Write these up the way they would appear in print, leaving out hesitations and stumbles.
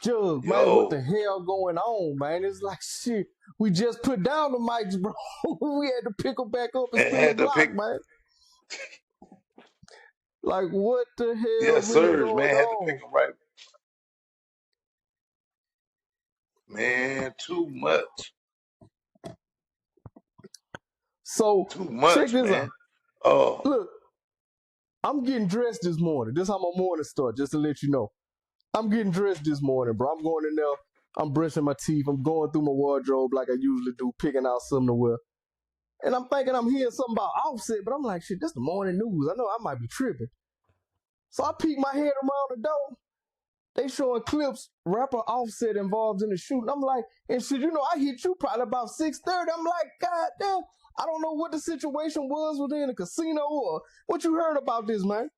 Jug, man, what the Yo, hell going on, man? It's like shit. We just put down the mics, bro. We had to pick them back up and and spin the had to block, pick, man. Like, what the hell yes, really sirs, going man, had to pick on? them right. Man, So, too check much, this out. man. Oh, Look, I'm getting dressed this morning. This is how my morning start, just to let you know. I'm getting dressed this morning, bro. I'm going in there. I'm brushing my teeth. I'm going through my wardrobe like I usually do, picking out something to wear. And I'm thinking I'm hearing something about Offset, but I'm like, shit, this the morning news. I know I might be tripping. So I peek my head around the door. They showing clips, rapper Offset involved in the shooting. I'm like, and shit, I hit you probably about 6:30. I'm like, God damn, I don't know what the situation was within the casino or what you heard about this, man.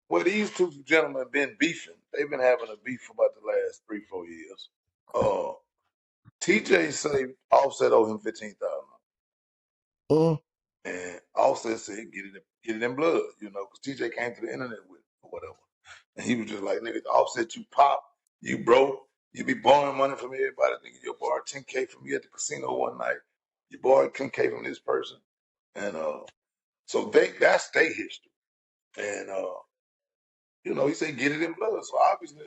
well, these two gentlemen been beefing. They've been having a beef for about the last 3-4 years. Uh, TJ say Offset owe him 15,000, Mm. and Offset said get it in blood, because TJ came to the internet with it or whatever, and he was just like, nigga, Offset, you pop, you broke, you be borrowing money from everybody, nigga. You borrowed 10K from me at the casino one night, you borrowed 10K from this person, and so that's their history, and he said get it in blood. So obviously,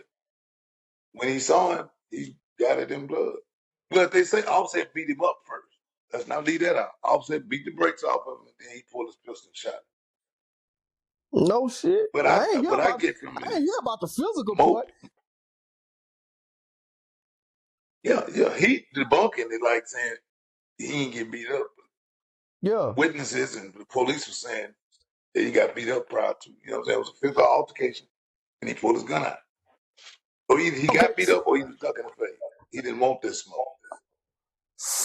when he saw him, he got it in blood. But they say Offset beat him up first. Let's not leave that out. Offset beat the brakes off of him, and then he pulled his pistol and shot him. No shit. But I ain't hear I about get from I ain't hear this about the physical Mo, part. yeah, he debunking it like saying he ain't get beat up. Yeah. Witnesses and the police were saying that he got beat up prior to. You know what I'm saying? It was a physical altercation, and he pulled his gun out. So either he Okay. got beat up or he was ducking the fade. He didn't want this smoke.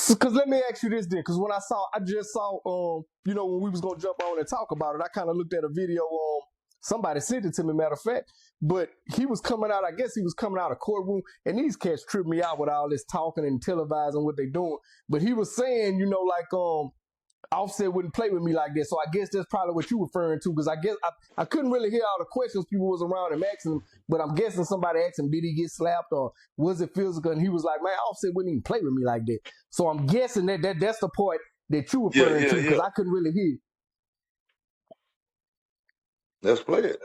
Because let me ask you this then, because when I just saw, when we was gonna jump on and talk about it, I kind of looked at a video. Somebody sent it to me, matter of fact. But he was coming out. I guess he was coming out of courtroom, and these cats trip me out with all this talking and televising what they doing. But he was saying, Offset wouldn't play with me like that. So I guess that's probably what you referring to, because I guess I couldn't really hear all the questions people was around him asking him, but I'm guessing somebody asked him, did he get slapped or was it physical? And he was like, man, Offset wouldn't even play with me like that. So I'm guessing that's the part that you referring to, because Yeah. I couldn't really hear. Let's play it.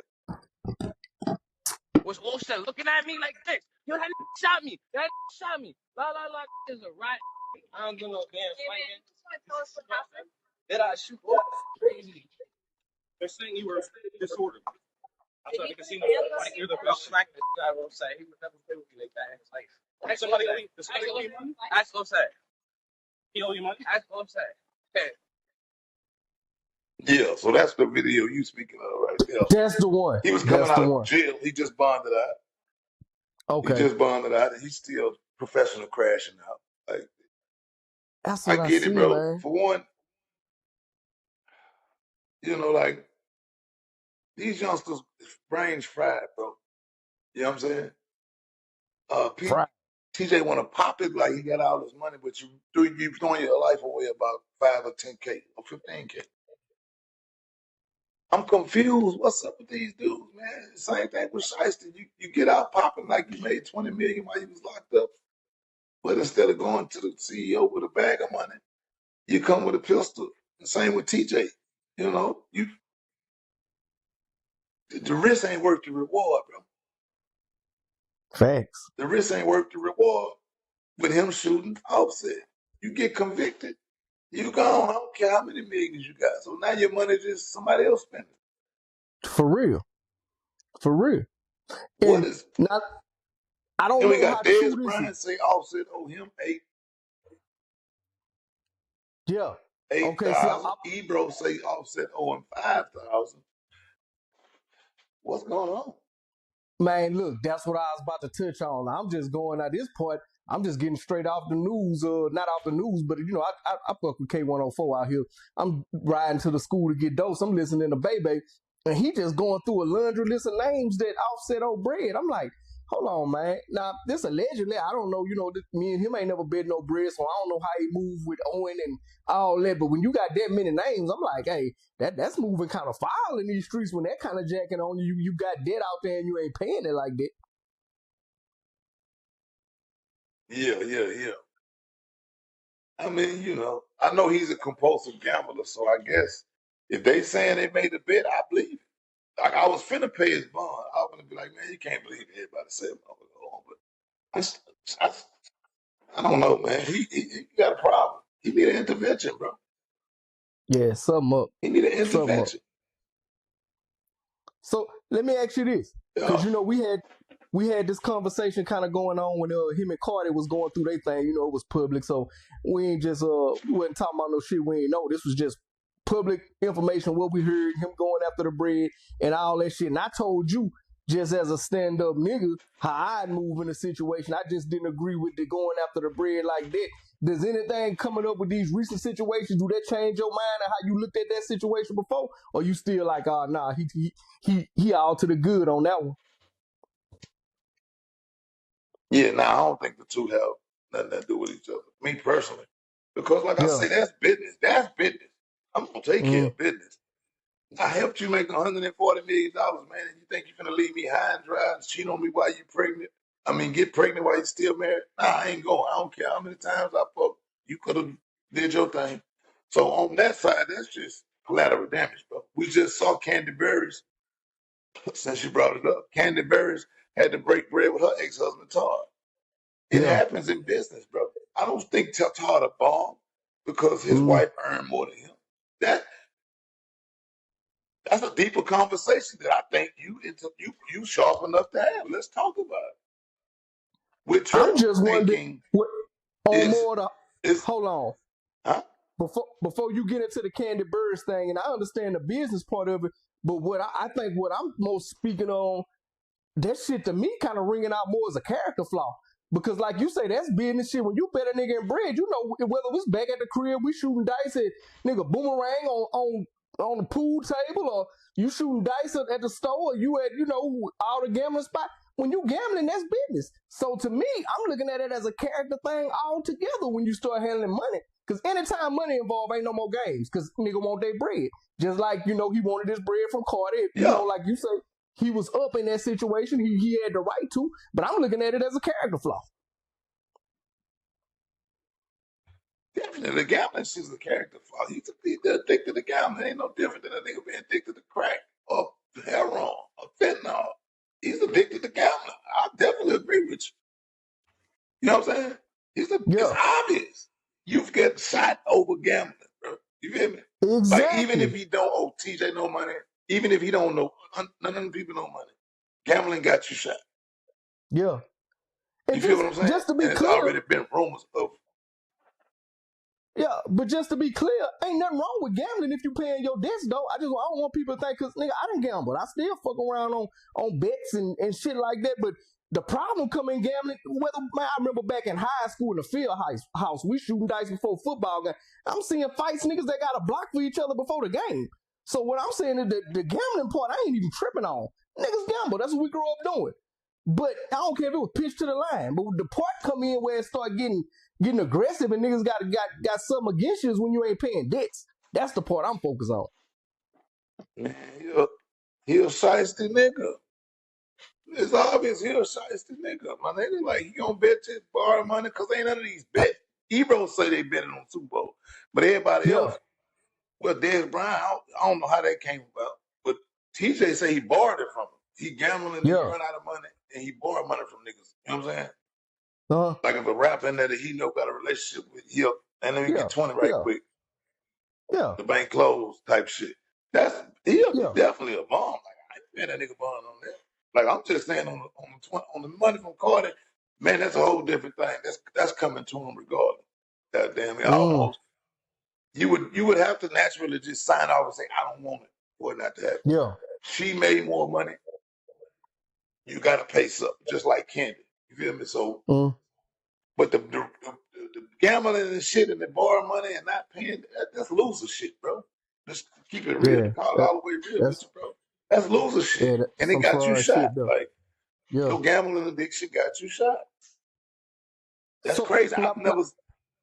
Was Offset looking at me like this? Yo, that shot me. That shot me. La la la is a rat. I don't do no damn fighting. Did I shoot? Crazy. They're saying you were disordered. I thought the casino right near the bell. Smack the guy Offset. He would never play with me like that in his life. Ask somebody owe you money? Ask Offset. He owe you money? Ask Offset. Okay. Yeah, so that's the video you speaking of right there. That's the one. He was coming That's the out of one. jail. He just bonded out. Okay. And he's still professional crashing out. Like, That's I what I get it, see, bro. man. For one, like these youngsters' brains fried, bro. You know what I'm saying? Right. TJ want to pop it like he got all this money, but you throwing your life away about 5 or 10K or 15K. I'm confused. What's up with these dudes, man? Same thing with Shiesty. You get out popping like you made 20 million while you was locked up. But instead of going to the CEO with a bag of money, you come with a pistol. The same with TJ. The risk ain't worth the reward, bro. Facts. The risk ain't worth the reward with him shooting Offset. You get convicted, you gone. I don't care how many millions you got. So now your money just somebody else spending. For real. For real. What And is? not, I don't We know how got Dez true this Bryant is. say Offset owe him Yeah. Okay, see, 8,000. Ebro say Offset owe him 5,000. What's going on? man, look, that's what I was about to touch on. I'm just going at this point. I'm just getting straight off the news, not off the news, but I fuck with K104 out here. I'm riding to the school to get dose. I'm listening to Bebe, and he just going through a laundry list of names that Offset owe bread. I'm like, hold on, man. Now, this allegedly, I don't know, me and him ain't never been no bread, so I don't know how he moved with Owen and all that. But when you got that many names, I'm like, hey, that's moving kind of foul in these streets when that kind of jacking on you. You got debt out there and you ain't paying it like that. Yeah. I mean, I know he's a compulsive gambler, so I guess if they saying they made a bet, I believe it. Like I was finna pay his bond. I was gonna be like, man, you can't believe everybody said but I don't know, man. He got a problem. He need an intervention, bro. Yeah, something up. He need an Something up. intervention. So let me ask you this, because Yeah. we had this conversation kind of going on when him and Cardi was going through their thing. It was public, so we ain't just we wasn't talking about no shit we ain't know. This was just public information, what we heard, him going after the bread and all that shit. And I told you, just as a stand-up nigga, how I'd move in a situation. I just didn't agree with the going after the bread like that. Does anything coming up with these recent situations, do that change your mind and how you looked at that situation before? Or you still like, oh, nah, he all to the good on that one? Yeah, I don't think the two have nothing to do with each other. Me personally. Because like I say, that's business. That's business. I'm gonna take care of business. I helped you make $140 million, man, and you think you're gonna leave me high and dry and cheat on me while you're pregnant? I mean, get pregnant while you're still married? Nah, I ain't going. I don't care how many times I fuck. You could have did your thing. So on that side, that's just collateral damage, bro. We just saw Candy Berries, since you brought it up. Candy Berries had to break bread with her ex-husband, Todd. It happens in business, bro. I don't think Todd a bomb because his wife earned more than him. That's a deeper conversation that I think you sharp enough to have. Let's talk about it. Which I'm just wondering hold on. Huh? Before you get into the Candy Birds thing, and I understand the business part of it, but what I think what I'm most speaking on, that shit to me kind of ringing out more as a character flaw. Because like you say, that's business shit. When you bet a nigga in bread, whether it's back at the crib, we shooting dice at nigga boomerang on the pool table, or you shooting dice at the store, or you at, all the gambling spot. When you gambling, that's business. So to me, I'm looking at it as a character thing altogether when you start handling money. Because anytime money involved, ain't no more games. Because nigga want their bread. Just like, he wanted his bread from Cardi. Like you say, he was up in that situation. He had the right to. But I'm looking at it as a character flaw. Definitely, the gambling is a character flaw. He's addicted to gambling. Ain't no different than a nigga being addicted to crack or heroin or fentanyl. He's addicted to gambling. I definitely agree with you. You know what I'm saying? It's obvious. You've got shot over gambling, bro. You feel me? Exactly. Like, even if he don't owe TJ no money, even if he don't know none of them people no money, gambling got you shot. Yeah. You feel what I'm saying? Just to be and clear, it's already been rumors of. Yeah, but just to be clear, ain't nothing wrong with gambling if you paying your debts, though. I don't want people to think, because nigga, I didn't gamble. I still fuck around on bets and shit like that. But the problem come in gambling, I remember back in high school in the field house, we shooting dice before football game. I'm seeing fights, niggas that got a block for each other before the game. So what I'm saying is the gambling part, I ain't even tripping on. Niggas gamble. That's what we grew up doing. But I don't care if it was pitched to the line. But the part come in where it start getting aggressive and niggas got something against you is when you ain't paying debts. That's the part I'm focused on. Man, he a shiesty nigga. It's obvious he a shiesty nigga. My nigga, like, he gonna bet to borrow money because ain't none of these bets. Ebro say they betting on Super Bowl. But everybody else, well, Dez Bryant, I don't know how that came about. But TJ say he borrowed it from him. He gambled and he run out of money and he borrowed money from niggas. You know what I'm saying? Like if a rapper in there that he know got a relationship with, and let me get 20 right quick. Yeah. The bank closed type shit. He'll be definitely a bomb. Like, I ain't paying that nigga bond on that. Like, I'm just saying on the money from Cardi, man, that's a whole different thing. That's coming to him regardless. God damn it, almost. You would have to naturally just sign off and say, I don't want it for it not to happen. Yeah. She made more money. You gotta pay something, just like Candy. You feel me? So, but the gambling and shit and the borrowing money and not paying, that's loser shit, bro. Just keep it real. Call it all the way real with you, bro. That's loser shit. And it got you shot. Like, Your gambling addiction got you shot. That's So crazy. now, I've never.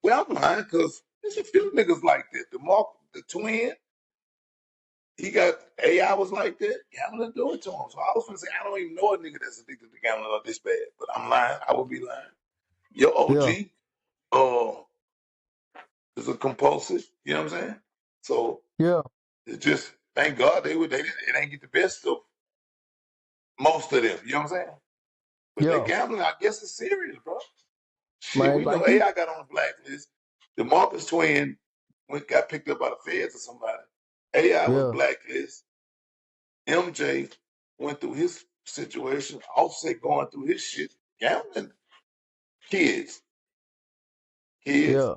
Well, I'm lying because there's a few niggas like that. The twin, he got AI was like that. Gambling do it to him. So I was gonna say I don't even know a nigga that's addicted to gambling or this bad. But I'm lying. I would be lying. Your OG, is a compulsive. You know what I'm saying? So it just thank God they ain't get the best of most of them. You know what I'm saying? But they gambling, I guess, is serious, bro. Shit, man, we know like AI got on the blacklist. The Marcus twin got picked up by the feds or somebody. AI was blacklist. MJ went through his situation. Offset going through his shit. Gambling. Kids. yeah.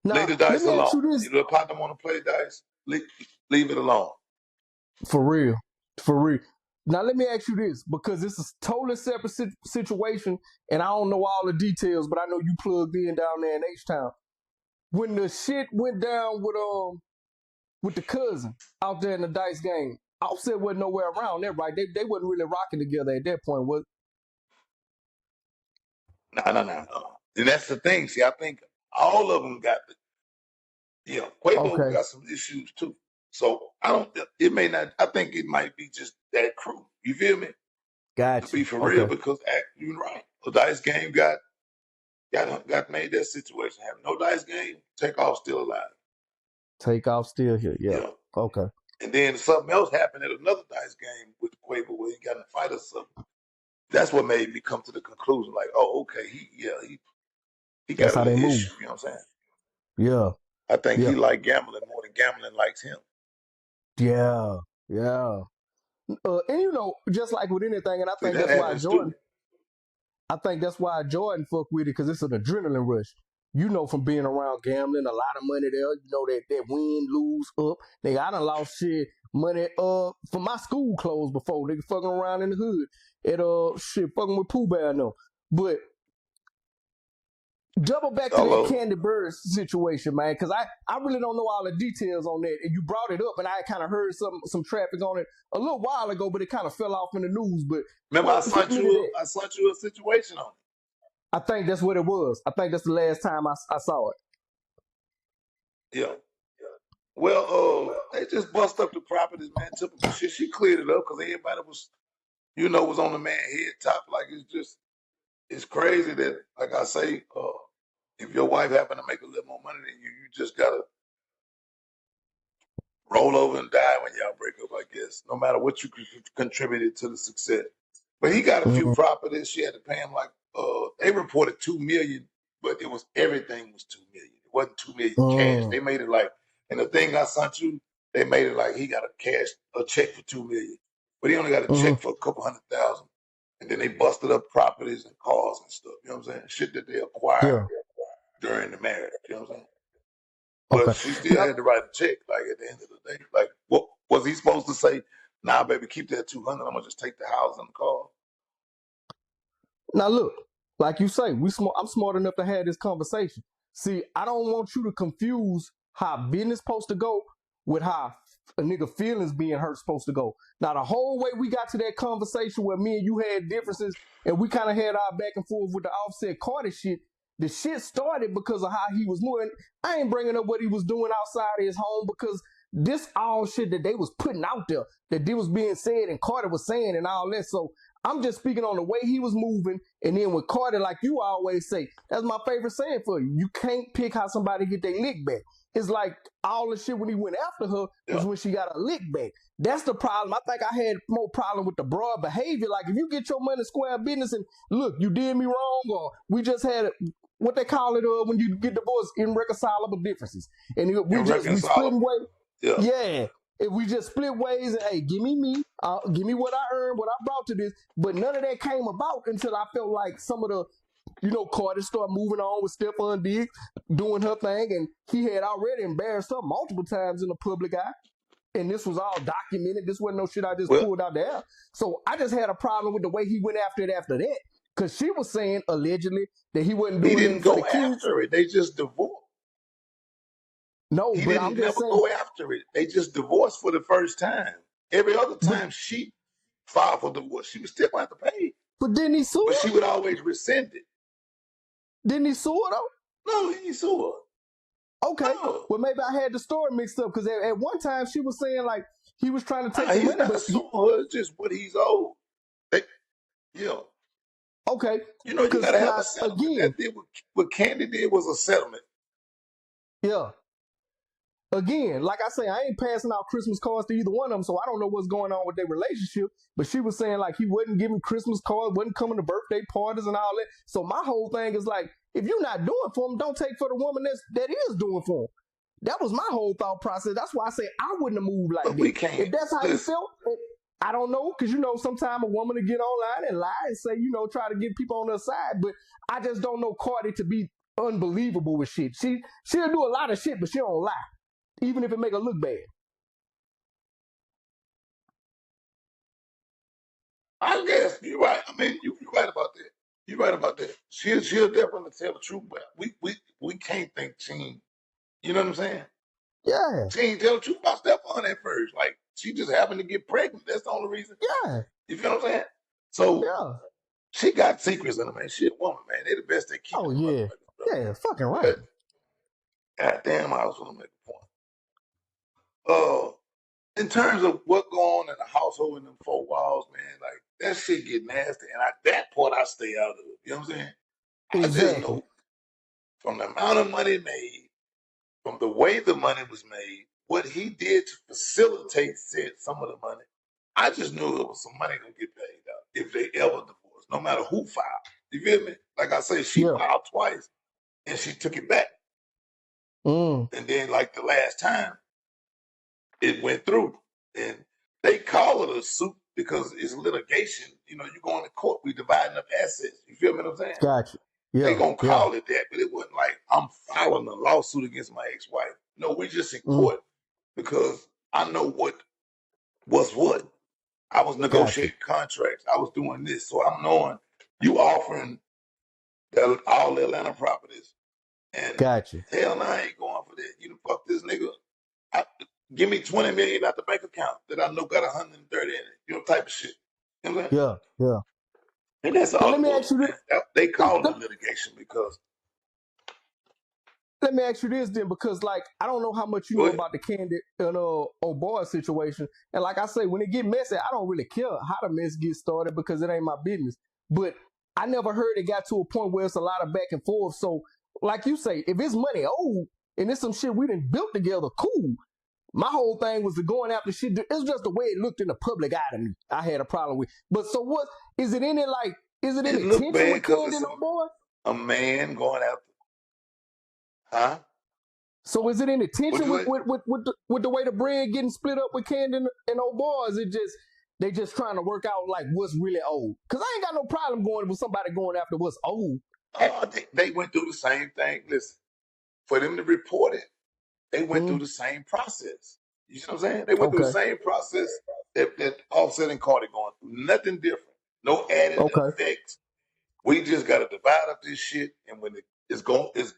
Leave Now the let dice me ask alone. you this You little partner want to play dice, leave it alone. for real, for real. Now let me ask you this because this is totally separate situation, and I don't know all the details, but I know you plugged in down there in H Town. When the shit went down with the cousin out there in the dice game, Offset wasn't nowhere around there, right? They wasn't really rocking together at that point, was? No. And that's the thing. See, I think all of them got Quavo got some issues too. So I don't. It may not. I think it might be just that crew. You feel me? Gotcha. To be for real, because you're right. The dice game got made that situation happen. No dice game. Takeoff still alive. Takeoff still here. Yeah. Okay. And then something else happened at another dice game with Quavo where he got in a fight or something. That's what made me come to the conclusion, like, oh, okay, he got That's a how they little move. issue. You know what I'm saying? Yeah. I think he like gambling more than gambling likes him. Yeah. Yeah. And you know, just like with anything, and I See, think that that's why happens Jordan. too. I think that's why Jordan fuck with it because it's an adrenaline rush. You know, from being around gambling, a lot of money there. You know that win, lose, up. Nigga, I done lost shit money for my school clothes before. Nigga fucking around in the hood at shit fucking with Pooh Bear no. But double back to that Candy Bird situation, man, because I really don't know all the details on that. And you brought it up, and I kind of heard some traffic on it a little while ago, but it kind of fell off in the news. But remember, I sent you a situation on it. I think that's what it was. I think that's the last time I saw it. Yeah. Well, they just bust up the properties, man. Typical shit. She cleared it up because everybody was on the man head top. Like it's crazy that, like I say, if your wife happen to make a little more money than you just gotta roll over and die when y'all break up, I guess. No matter what you contributed to the success. But he got a few properties. She had to pay him like they reported $2 million, but it was everything was $2 million. It wasn't $2 million cash. They made it like, and the thing I sent you, they made it like he got a check for $2 million, but he only got a check for a couple $100,000. And then they busted up properties and cars and stuff. You know what I'm saying? Shit that they acquired during the marriage. You know what I'm saying? But she still had to write a check. Like at the end of the day, like what was he supposed to say? Nah, baby, keep that 200. I'm gonna just take the house and the car. Now look, like you say, I'm smart enough to have this conversation. See, I don't want you to confuse how business supposed to go with how a nigga feelings being hurt supposed to go. Now the whole way we got to that conversation where me and you had differences and we kind of had our back and forth with the Offset Carter shit. The shit started because of how he was moving. I ain't bringing up what he was doing outside of his home because this all shit that they was putting out there, that was being said and Carter was saying and all that. So I'm just speaking on the way he was moving. And then with Carter, like you always say, that's my favorite saying for you. You can't pick how somebody get their lick back. It's like all the shit when he went after her was when she got a lick back. That's the problem. I think I had more problem with the broad behavior. Like if you get your money square business and look, you did me wrong, or we just had what they call it when you get divorced, irreconcilable differences. And we split ways. Yeah. If we just split ways and hey, give me what I earned, what I brought to this, but none of that came about until I felt like some of the, Carter started moving on with Stephon Diggs, doing her thing, and he had already embarrassed her multiple times in the public eye. And this was all documented. This wasn't no shit I just pulled out the air. So I just had a problem with the way he went after it after that. Because she was saying, allegedly, that he wasn't doing anything for the kids. He didn't go after it. They just divorced. No, he but didn't I'm just never saying, go after it. They just divorced for the first time. Every other time, she file for divorce, she would still have to pay. But didn't he sue But her? she would always rescind it. Didn't he sue her though? No, he ain't sue her. Okay. No. Well, maybe I had the story mixed up because at one time she was saying like he was trying to take the He's money, not but suing her. It's just what he's owed. okay. You know, you Because gotta have now a settlement. again, That did what Candy did was a settlement. yeah. Again, like I say, I ain't passing out Christmas cards to either one of them, so I don't know what's going on with their relationship. But she was saying like he wasn't giving Christmas cards, wasn't coming to birthday parties and all that. So my whole thing is like, if you're not doing for him, don't take for the woman that is doing for him. That was my whole thought process. That's why I say I wouldn't have moved like But we that. can't. If that's how you Listen. felt, I don't know, because you know, sometimes a woman will get online and lie and say, you know, try to get people on her side. But I just don't know Cardi to be unbelievable with shit. She'll do a lot of shit, but she don't lie, even if it make her look bad. I guess you're right. I mean, you're right about that. You're right about that. She'll definitely tell the truth, but we can't think she ain't, you know what I'm saying? Yeah, She ain't tell the truth about Stephon at first. Like, she just happened to get pregnant. That's the only reason. yeah, You feel what I'm saying? So yeah. she got secrets in her, man. She a woman, man. They the best at keeping Oh them yeah, motherfuckers, bro. yeah, fucking right. But goddamn, I was gonna make a point. In terms of what go on in the household in them four walls, man, like that shit get nasty, and that part I stay out of it. You know what I'm saying? I just Exactly. know from the amount of money made, from the way the money was made, what he did to facilitate some of the money. I just knew it was some money gonna get paid out if they ever divorced, no matter who filed. You feel me? Like I say, she Yeah. filed twice and she took it back. Mm. And then like the last time, it went through. And they call it a suit because it's litigation. You know, you going to court, we dividing up assets. You feel me what I'm saying? Gotcha. They Yeah, gonna yeah. call it that, but it wasn't like I'm filing a lawsuit against my ex-wife. No, we just in Mm. court because I know what's what. I was negotiating contracts. I was doing this. So I'm knowing you offering all the Atlanta properties. And Gotcha. hell no, I ain't going for that. You done fuck this nigga. Give me 20 million out the bank account that I know got 130 in it. You know, type of shit. You know what I'm saying? Yeah, yeah. And that's But all let it me was, ask you man. this. They call it litigation because Let me ask you this then, because like I don't know how much you know about the Candy and O'Boy situation, and like I say, when it get messy, I don't really care how the mess gets started because it ain't my business. But I never heard it got to a point where it's a lot of back and forth. So, like you say, if it's money owed and it's some shit we done built together, cool. My whole thing was the going after shit. It's just the way it looked in the public eye to me. I had a problem with. But so what? Is it any like? Is it any look tension bad with because Candy it's and O'Boy? a man going after, huh? So is it any tension What'd you with the way the bread getting split up with Candy and O'Boy? Or is it just they just trying to work out like what's really owed? Because I ain't got no problem going with somebody going after what's owed. They went through the same thing. Listen, for them to report it, they went through the same process. You see what I'm saying? They went through the same process that Offset and Cardi going through. Nothing different. No added effects. We just got to divide up this shit, and when it's legal, is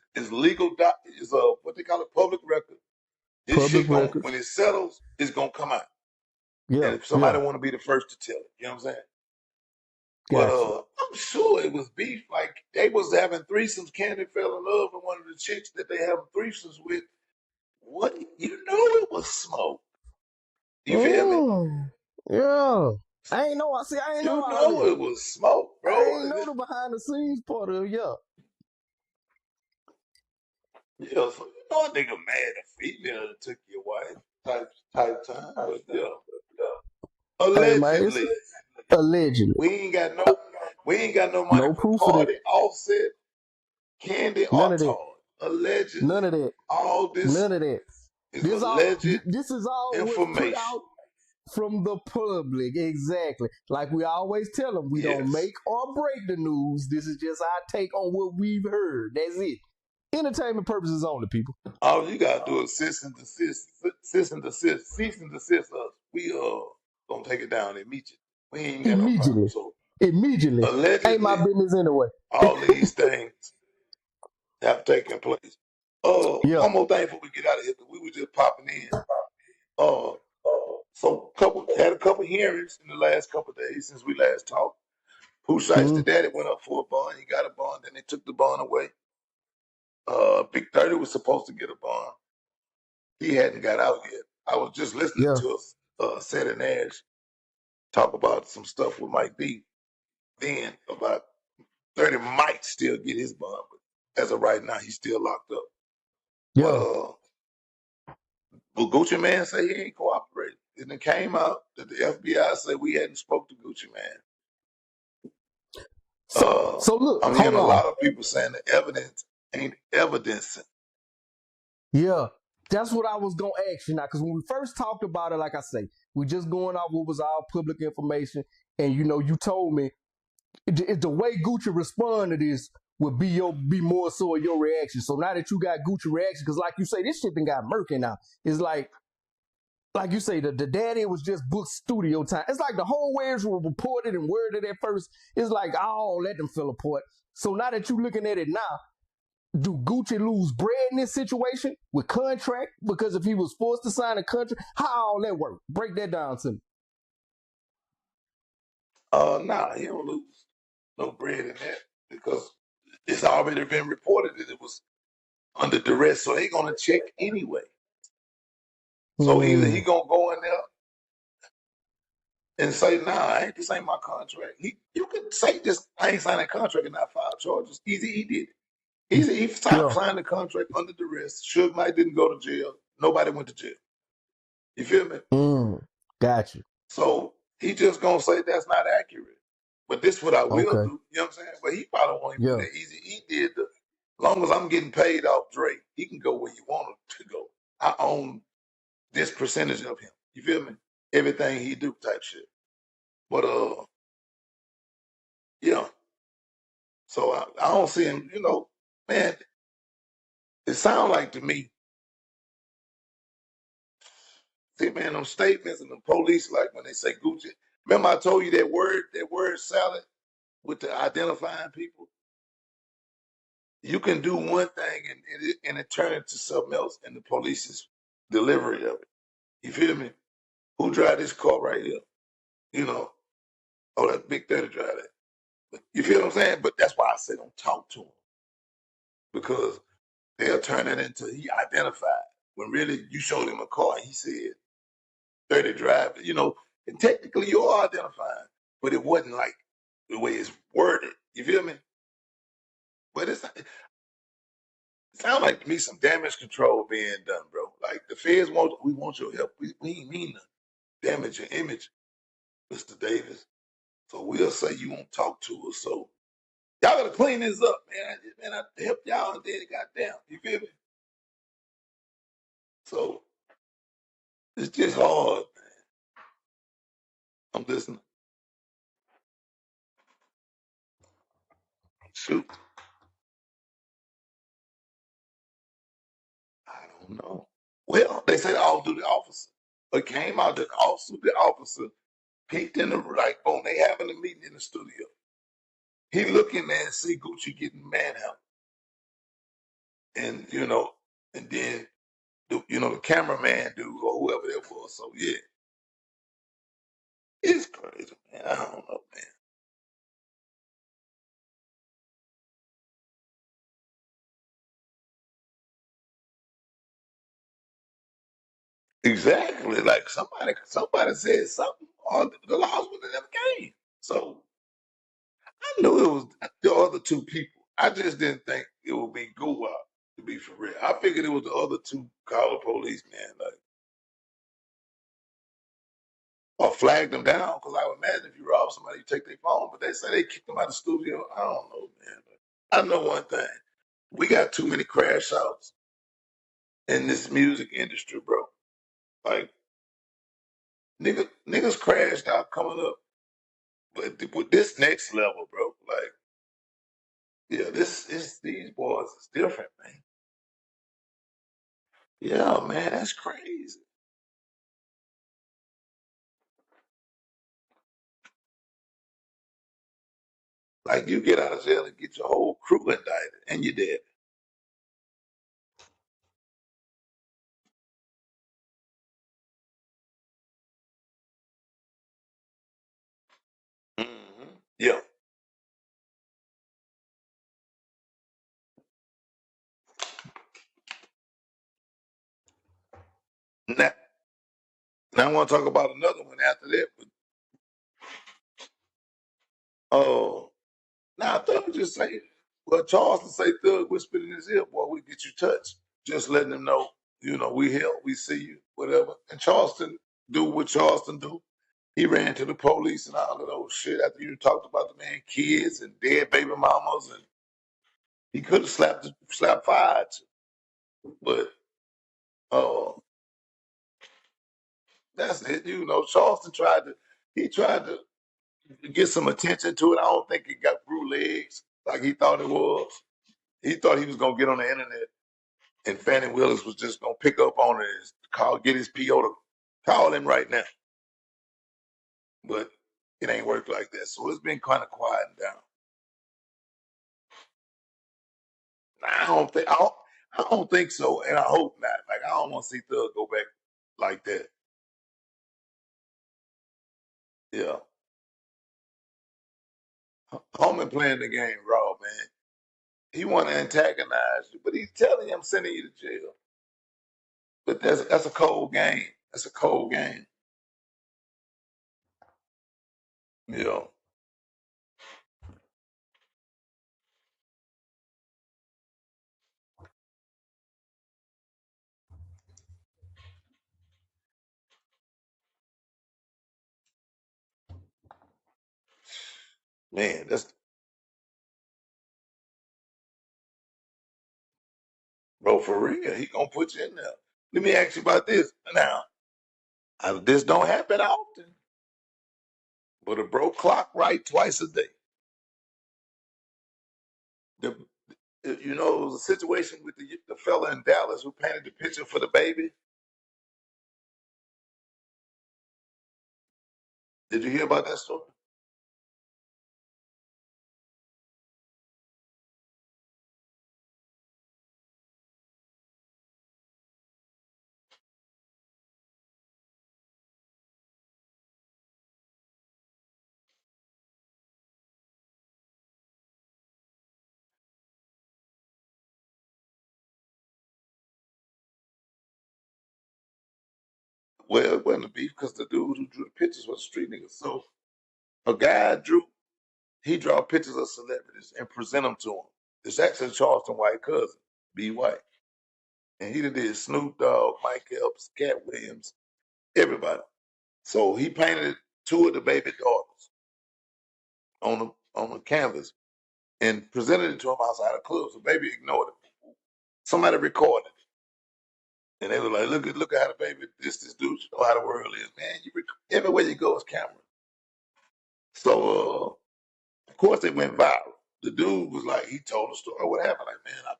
what they call it, public record. This shit when it settles, it's gonna come out. Yeah. And if somebody want to be the first to tell it, you know what I'm saying? But I'm sure it was beef. Like they was having threesomes. Candy fell in love with one of the chicks that they have threesomes with. What you know, it was smoke. You feel me? Yeah. I ain't know. I ain't know all that. It was smoke, bro. I ain't know the behind the scenes part of it. Yeah. Yeah, so you know a nigga mad a female that took your wife type time. But yeah. Allegedly. Hey, allegedly. We ain't got no money No for proof Cardi, of Offset, Candy, none or of that. Todd. Allegedly. None of that. All this None of that. is alleged This is all information. what's put out from the public. Exactly. Like we always tell them, we don't make or break the news. This is just our take on what we've heard. That's it. Entertainment purposes only, people. All you gotta do is cease and desist us. We gonna take it down immediately. We ain't got no problem. So immediately. allegedly, ain't my business anyway. All these things have taken place. One more thing before we get out of here, because we were just popping in. So had a couple hearings in the last couple of days since we last talked. Pooh Shiesty Mm-hmm. daddy went up for a bond. He got a bond, then they took the bond away. Big 30 was supposed to get a bond. He hadn't got out yet. I was just listening Yeah. to Seth and Nash talk about some stuff with Mike B. Then about 30 might still get his bond, but as of right now, he's still locked up. But Yeah. well, Gucci Man said he ain't cooperating. And it came out that the FBI said we hadn't spoke to Gucci Man. So look, I'm hearing hold a on. lot of people saying the evidence ain't evidencing. Yeah. That's what I was gonna ask you now, because when we first talked about it, like I say, we just going off what was all public information, and you told me the way Gucci responded is would be more so of your reaction. So now that you got Gucci reaction, because like you say, this shit done got murky now. It's like you say, the daddy was just booked studio time. It's like the whole ways were reported and worded at first. It's like, oh, let them fell apart. So now that you looking at it now, do Gucci lose bread in this situation with contract? Because if he was forced to sign a contract, how all that work? Break that down to me. Nah, he don't lose no bread in that because it's already been reported that it was under duress, so they gonna check anyway. So either he Mm, gonna go in there and say, "Nah, this ain't my contract." You can say this, "I ain't signing a contract and not file charges." Easy, he did. Easy, he yeah. signed the contract under duress. Suge Knight didn't go to jail. Nobody went to jail. You feel me? Got you. So he just gonna say that's not accurate. But this what I will Okay. do. You know what I'm saying? But he probably won't even do Yeah. that easy. He did the as long as I'm getting paid off Drake, he can go where you want him to go. I own this percentage of him. You feel me? Everything he do type shit. But yeah. So I don't see him, man, it sounds like to me, see man, them statements and the police, like when they say Gucci. Remember I told you that word salad with the identifying people? You can do one thing and it turn into something else in the police's delivery of it. You feel me? Who drive this car right here? You know, oh, that Big 30 drive that. But you feel what I'm saying? But that's why I say don't talk to him because they'll turn it into he identified when really you showed him a car and he said 30 drive it. And technically you are identifying, but it wasn't like the way it's worded. You feel me? But it sounds like to me some damage control being done, bro. Like the feds we want your help. We ain't mean to damage your image, Mr. Davis. So we'll say you won't talk to us. So y'all gotta clean this up, man. I help y'all and then goddamn. You feel me? So it's just hard. I'm listening. Shoot. I don't know. Well, they say the off-duty officer. It came out that the off-duty officer peeked in the like boom, they having a meeting in the studio. He looking there and see Gucci getting manhandled. And and then the cameraman dude or whoever that was. So yeah, it's crazy, man. I don't know, man. Exactly. Like somebody said something, or the laws would have never came. So I knew it was the other two people. I just didn't think it would be Gua, to be for real. I figured it was the other two collar police, man, like or flagged them down. Because I would imagine if you rob somebody, you take their phone. But they say they kicked them out of the studio. I don't know, man. But I know one thing: we got too many crash outs in this music industry, bro. Like niggas crashed out coming up, but with this next level, bro. Like yeah, this is these boys is different, man. Yeah, man, that's crazy. Like you get out of jail and get your whole crew indicted, and you're dead. Yeah. Now, now I want to talk about another one after that. But, now Thug just say, well, Charleston say Thug whispered in his ear, boy, we get you touched. Just letting him know, we help, we see you, whatever. And Charleston do what Charleston do. He ran to the police and all of those shit after you talked about the man kids and dead baby mamas, and he could have slapped fire at you. But uh that's it. Charleston tried to get some attention to it. I don't think it got through legs like he thought it was. He thought he was gonna get on the internet and Fannie Willis was just gonna pick up on it and get his PO to call him right now. But it ain't worked like that. So it's been kind of quieting down. I don't think so, and I hope not. Like I don't want to see Thug go back like that. Yeah, Holman playing the game raw, man. He want to antagonize you, but he's telling you, "I'm sending you to jail." But that's a cold game. That's a cold game. Yeah, man. That's bro for real. He gonna put you in there. Let me ask you about this. Now, this don't happen often, but a bro clock right twice a day. The it was a situation with the fella in Dallas who painted the picture for the baby. Did you hear about that story? Well, it wasn't a beef because the dude who drew the pictures was a street nigga. So a guy he draw pictures of celebrities and present them to him. It's actually Charleston White cousin, B. White. And he did Snoop Dogg, Mike Epps, Cat Williams, everybody. So he painted two of the baby daughters on the canvas and presented it to him outside the club. So baby ignored it. Somebody recorded it. And they were like, look at how the baby, this dude, you know how the world is, man. Everywhere you go is camera. So of course it went viral. The dude was like, he told the story, what happened? Like, man,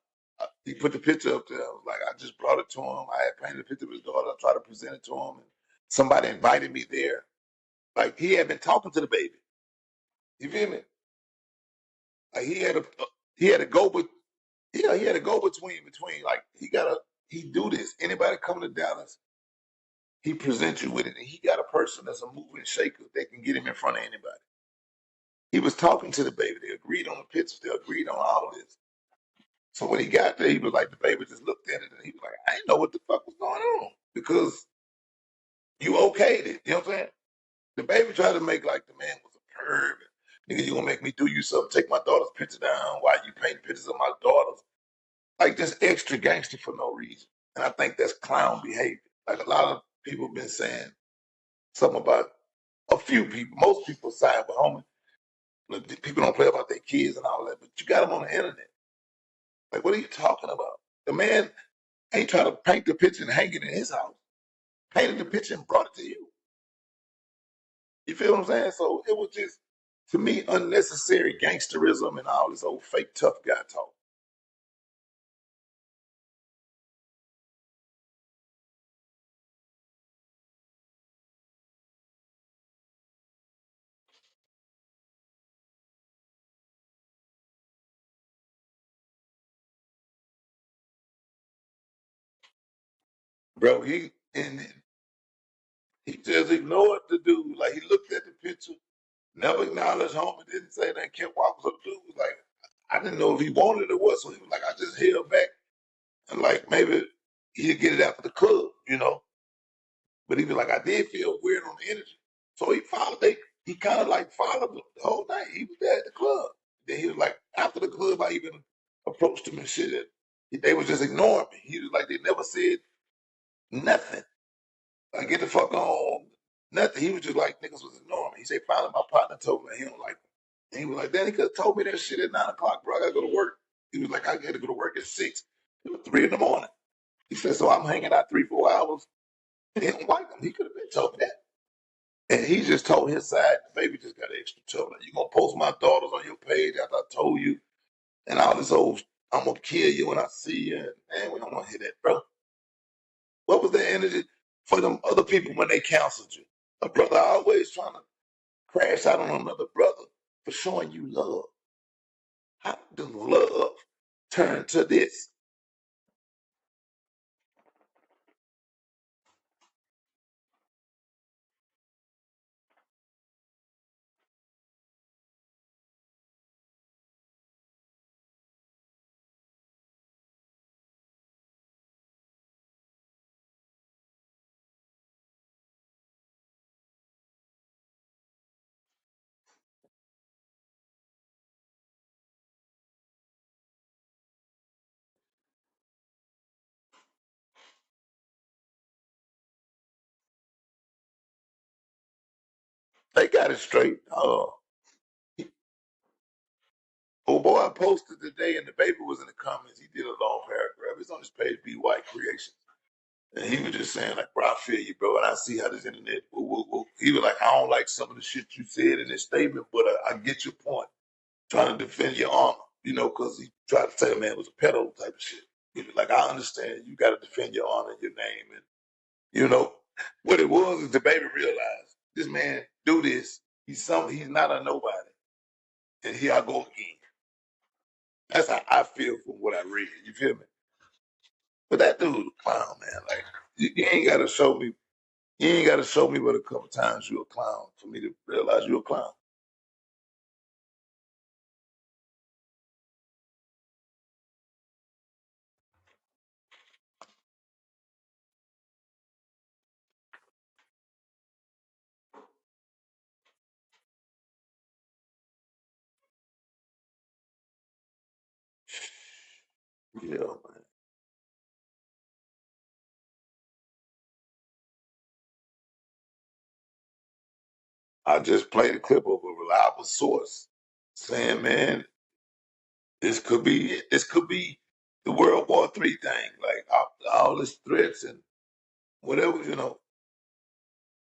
he put the picture up there. I was like, I just brought it to him. I had painted a picture of his daughter. I tried to present it to him. And somebody invited me there. Like he had been talking to the baby. You feel me? Like he had to go, but yeah, he had to go between. Like he do this. Anybody coming to Dallas, he presents you with it, and he got a person that's a moving shaker that can get him in front of anybody. He was talking to the baby. They agreed on the pictures. They agreed on all of this. So when he got there, he was like, the baby just looked at it, and he was like, I didn't know what the fuck was going on because you okayed it. You know what I'm saying? The baby tried to make like the man was a perv. Nigga, you gonna make me do you something? Take my daughter's picture down. Why you paint pictures of my daughters? Like just extra gangster for no reason. And I think that's clown behavior. Like a lot of people been saying something about a few people, most people side, but homie, look, people don't play about their kids and all that, but you got them on the internet. Like, what are you talking about? The man ain't trying to paint the picture and hang it in his house. Painted the picture and brought it to you. You feel what I'm saying? So it was just, to me, unnecessary gangsterism and all this old fake tough guy talk. Bro, he just ignored the dude. Like he looked at the picture. Never acknowledged home and didn't say that. Kept walking. So the dude was like, I didn't know if he wanted it or what. So he was like, I just held back and like maybe he'd get it after the club, you know. But he was like, I did feel weird on the energy. So he followed. He kind of like followed the whole night. He was there at the club. Then he was like, after the club, I even approached him and shit. And they was just ignoring me. He was like, they never said nothing. Like, get the fuck on. Nothing. He was just like, niggas was ignoring me. He said, finally, my partner told me that he don't like me. And he was like, Danny could have told me that shit at 9 o'clock, bro. I gotta go to work. He was like, I gotta go to work at 6. It was 3 in the morning. He said, so I'm hanging out 3-4 hours. And he don't like him. He could have been told me that. And he just told his side, the baby just got extra tough. Like, you gonna post my daughters on your page after I told you and all this old, I'm gonna kill you when I see you. And man, we don't wanna hear that, bro. What was the energy for them other people when they counseled you? A brother always trying to crash out on another brother for showing you love. How does love turn to this? They got it straight. Oh boy, I posted today and the baby was in the comments. He did a long paragraph. It's on his page, Be White Creations. And he was just saying, like, bro, I feel you, bro. And I see how this internet, woo, woo, woo. He was like, I don't like some of the shit you said in this statement, but I get your point. Trying to defend your honor, you know, because he tried to say, man, it was a pedo type of shit. He was like, I understand you got to defend your honor and your name. And, you know, what it was is the baby realized this man do this. He's not a nobody. And here I go again. That's how I feel from what I read. You feel me? But that dude, wow, man, like, you ain't got to show me. You ain't got to show me but a couple times you a clown for me to realize you a clown. Yeah, man. I just played a clip of a reliable source saying, man, this could be the World War III thing, like all this threats and whatever, you know,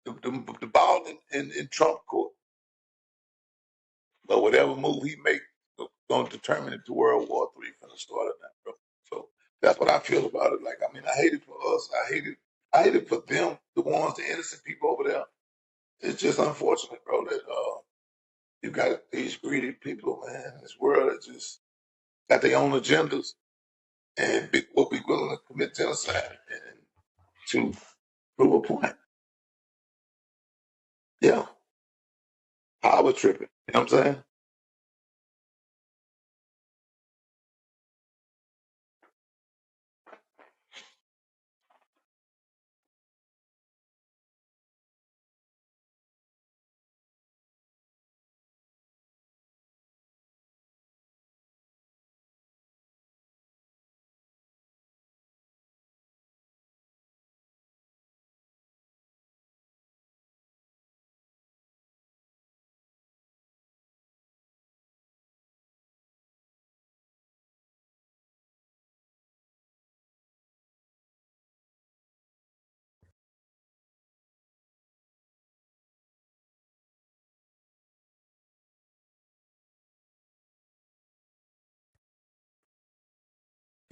the ball in Trump court, but whatever move he make, going to determine if the World War III finna start or not, bro. So that's what I feel about it. Like, I mean, I hate it for us. I hate it for them, the ones, the innocent people over there. It's just unfortunate, bro, that you got these greedy people, man, in this world that just got their own agendas and will be willing to commit genocide and to prove a point. Yeah, power tripping. You know what I'm saying?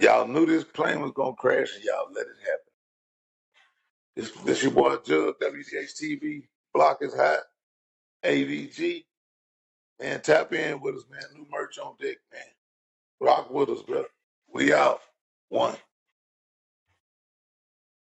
Y'all knew this plane was gonna crash and y'all let it happen. This your boy Jug, WDHTV, Block is hot, AVG. Man, tap in with us, man. New merch on deck, man. Rock with us, bro. We out. One.